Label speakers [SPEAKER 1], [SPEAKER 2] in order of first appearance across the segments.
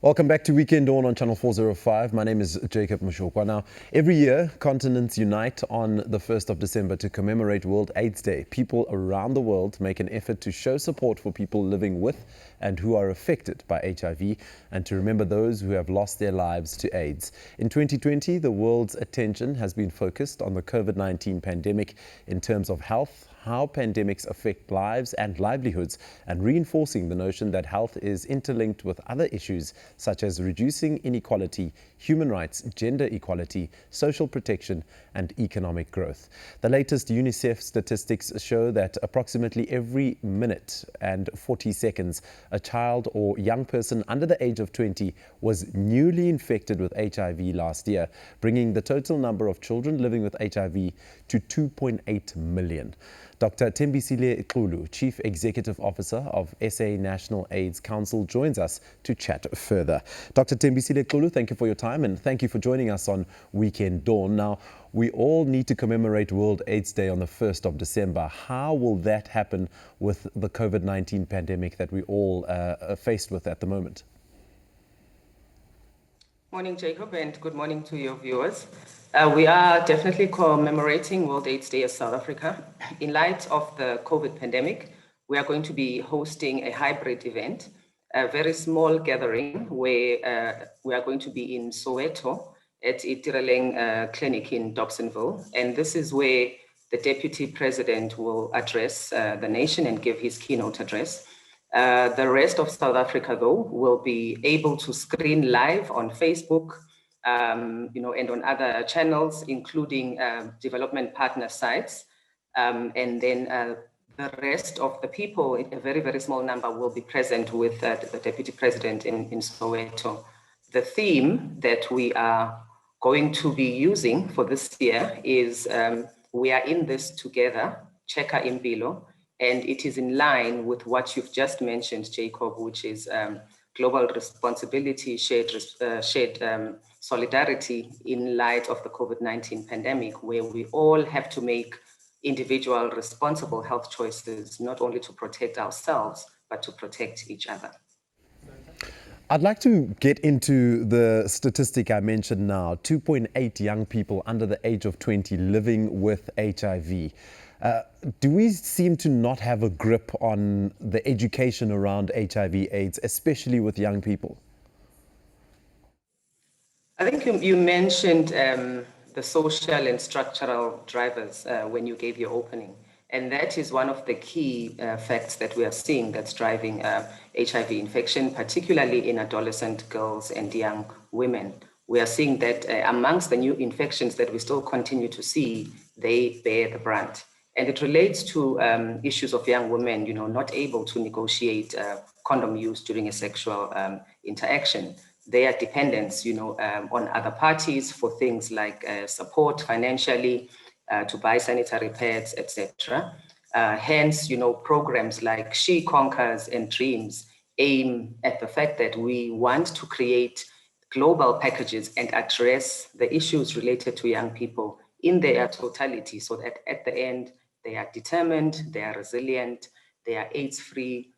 [SPEAKER 1] Welcome back to Weekend Dawn on Channel 405. My name is Jacob Mashokwa. Now, every year, continents unite on the 1st of December to commemorate World AIDS Day. People around the world make an effort to show support for people living with and who are affected by HIV, and to remember those who have lost their lives to AIDS. In 2020, the world's attention has been focused on the COVID-19 pandemic in terms of health, how pandemics affect lives and livelihoods, and reinforcing the notion that health is interlinked with other issues such as reducing inequality, human rights, gender equality, social protection, and economic growth. The latest UNICEF statistics show that approximately every minute and 40 seconds, a child or young person under the age of 20 was newly infected with HIV last year, bringing the total number of children living with HIV to 2.8 million. Dr. Thembisile Xulu, Chief Executive Officer of SA National AIDS Council, joins us to chat further. Dr. Thembisile Xulu, thank you for your time and thank you for joining us on Weekend Dawn. Now, we all need to commemorate World AIDS Day on the 1st of December. How will that happen with the COVID-19 pandemic that we all are faced with at the moment?
[SPEAKER 2] Morning, Jacob, and good morning to your viewers. We are definitely commemorating World AIDS Day as South Africa. In light of the COVID pandemic, we are going to be hosting a hybrid event, a very small gathering where we are going to be in Soweto at interlinked clinic in Dobsonville. And this is where the Deputy President will address the nation and give his keynote address. The rest of South Africa, though, will be able to screen live on Facebook, and on other channels, including development partner sites. And then the rest of the people, a very, very small number, will be present with the Deputy President in Soweto. The theme that we are going to be using for this year is we are in this together, Cheka Impilo. And it is in line with what you've just mentioned, Jacob, which is global responsibility, shared solidarity in light of the COVID-19 pandemic, where we all have to make individual responsible health choices, not only to protect ourselves, but to protect each other.
[SPEAKER 1] I'd like to get into the statistic I mentioned now, 2.8 young people under the age of 20 living with HIV. Do we seem to not have a grip on the education around HIV/AIDS, especially with young people?
[SPEAKER 2] I think you mentioned the social and structural drivers when you gave your opening. And that is one of the key facts that we are seeing that's driving HIV infection, particularly in adolescent girls and young women. We are seeing that amongst the new infections that we still continue to see, they bear the brunt. And it relates to issues of young women, not able to negotiate condom use during a sexual interaction. They are dependents, on other parties for things like support financially, to buy sanitary pads, etc. Hence, programs like She Conquers and Dreams aim at the fact that we want to create global packages and address the issues related to young people in their totality, so that at the end, they are determined, they are resilient, they are AIDS-free,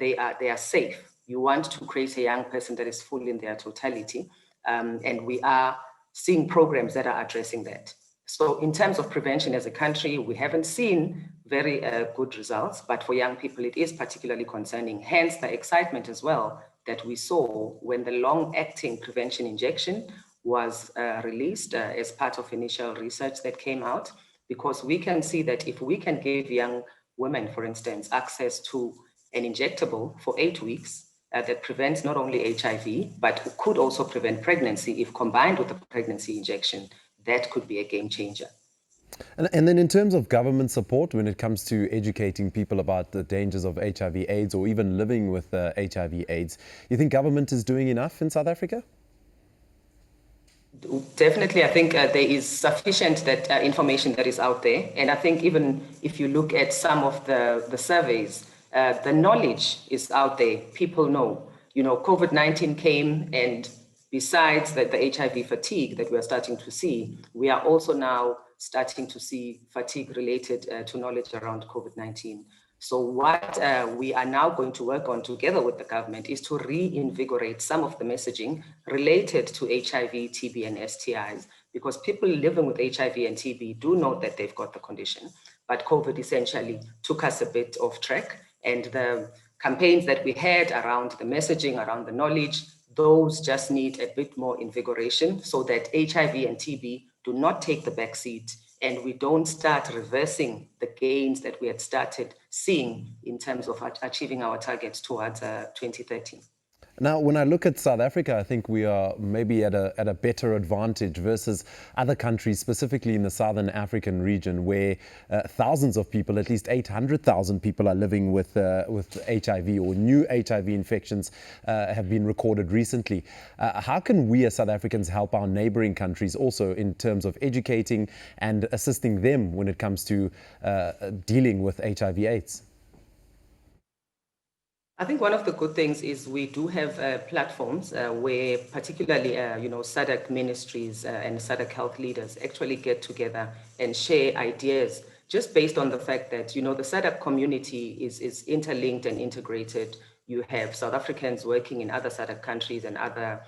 [SPEAKER 2] they are safe. You want to create a young person that is full in their totality, and we are seeing programs that are addressing that. So in terms of prevention as a country, we haven't seen very good results, but for young people, it is particularly concerning. Hence the excitement as well that we saw when the long-acting prevention injection was released as part of initial research that came out, because we can see that if we can give young women, for instance, access to an injectable for 8 weeks that prevents not only HIV, but could also prevent pregnancy if combined with a pregnancy injection, that could be a game changer.
[SPEAKER 1] And then in terms of government support, when it comes to educating people about the dangers of HIV/AIDS or even living with HIV/AIDS, you think government is doing enough in South Africa?
[SPEAKER 2] Definitely, I think there is sufficient information that is out there. And I think even if you look at some of the surveys, the knowledge is out there. People know, COVID-19 came, and besides the HIV fatigue that we are starting to see, we are also now starting to see fatigue related to knowledge around COVID-19. So what we are now going to work on together with the government is to reinvigorate some of the messaging related to HIV, TB, and STIs, because people living with HIV and TB do know that they've got the condition, but COVID essentially took us a bit off track. And the campaigns that we had around the messaging, around the knowledge, those just need a bit more invigoration so that HIV and TB do not take the back seat and we don't start reversing the gains that we had started seeing in terms of achieving our targets towards 2030.
[SPEAKER 1] Now, when I look at South Africa, I think we are maybe at a better advantage versus other countries, specifically in the Southern African region, where thousands of people, at least 800,000 people, are living with HIV, or new HIV infections have been recorded recently. How can we as South Africans help our neighboring countries also in terms of educating and assisting them when it comes to dealing with HIV/AIDS?
[SPEAKER 2] I think one of the good things is we do have platforms where particularly, SADC ministries and SADC health leaders actually get together and share ideas just based on the fact that, the SADC community is interlinked and integrated. You have South Africans working in other SADC countries and other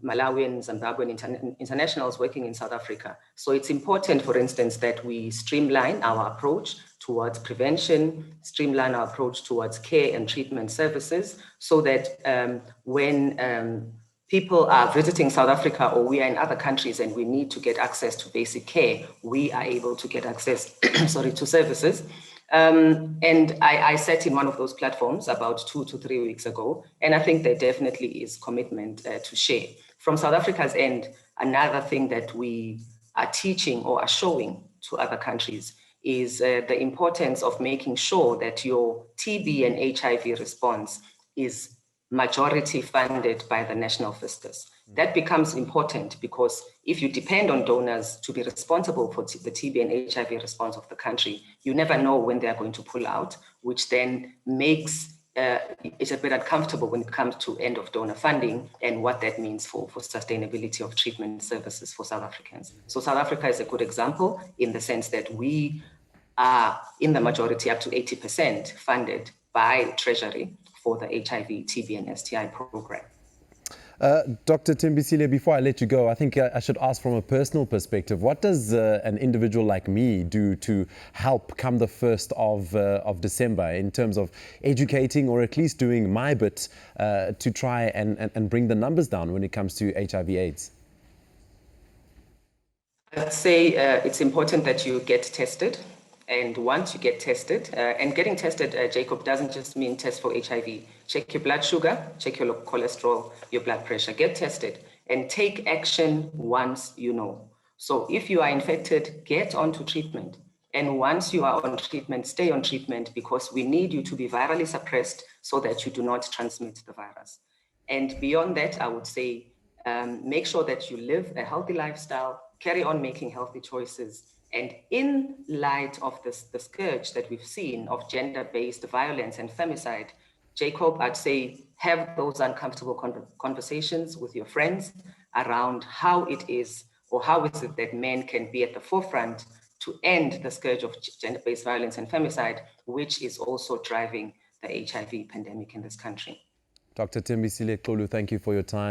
[SPEAKER 2] Malawian, Zimbabwean internationals working in South Africa. So it's important, for instance, that we streamline our approach towards prevention, streamline our approach towards care and treatment services, so that when people are visiting South Africa or we are in other countries and we need to get access to basic care, we are able to get access to services. And I sat in one of those platforms about 2 to 3 weeks ago, and I think there definitely is commitment to share. From South Africa's end, another thing that we are teaching or are showing to other countries is the importance of making sure that your TB and HIV response is majority funded by the national fiscus. That becomes important because if you depend on donors to be responsible for the TB and HIV response of the country, you never know when they're going to pull out, which then makes it a bit uncomfortable when it comes to end of donor funding and what that means for sustainability of treatment services for South Africans. So South Africa is a good example in the sense that we are in the majority, up to 80% funded by Treasury for the HIV, TB, and STI program.
[SPEAKER 1] Dr. Thembisile, before I let you go, I think I should ask from a personal perspective, what does an individual like me do to help come the 1st of December in terms of educating or at least doing my bit to try and bring the numbers down when it comes to HIV/AIDS?
[SPEAKER 2] I'd say it's important that you get tested. And once you get tested, and getting tested, Jacob, doesn't just mean test for HIV. Check your blood sugar, check your cholesterol, your blood pressure, get tested and take action once you know. So if you are infected, get onto treatment. And once you are on treatment, stay on treatment because we need you to be virally suppressed so that you do not transmit the virus. And beyond that, I would say, make sure that you live a healthy lifestyle, carry on making healthy choices. And in light of the scourge that we've seen of gender-based violence and femicide, Jacob, I'd say have those uncomfortable conversations with your friends around how it is or how is it that men can be at the forefront to end the scourge of gender-based violence and femicide, which is also driving the HIV pandemic in this country.
[SPEAKER 1] Dr. Thembisile Xulu, thank you for your time.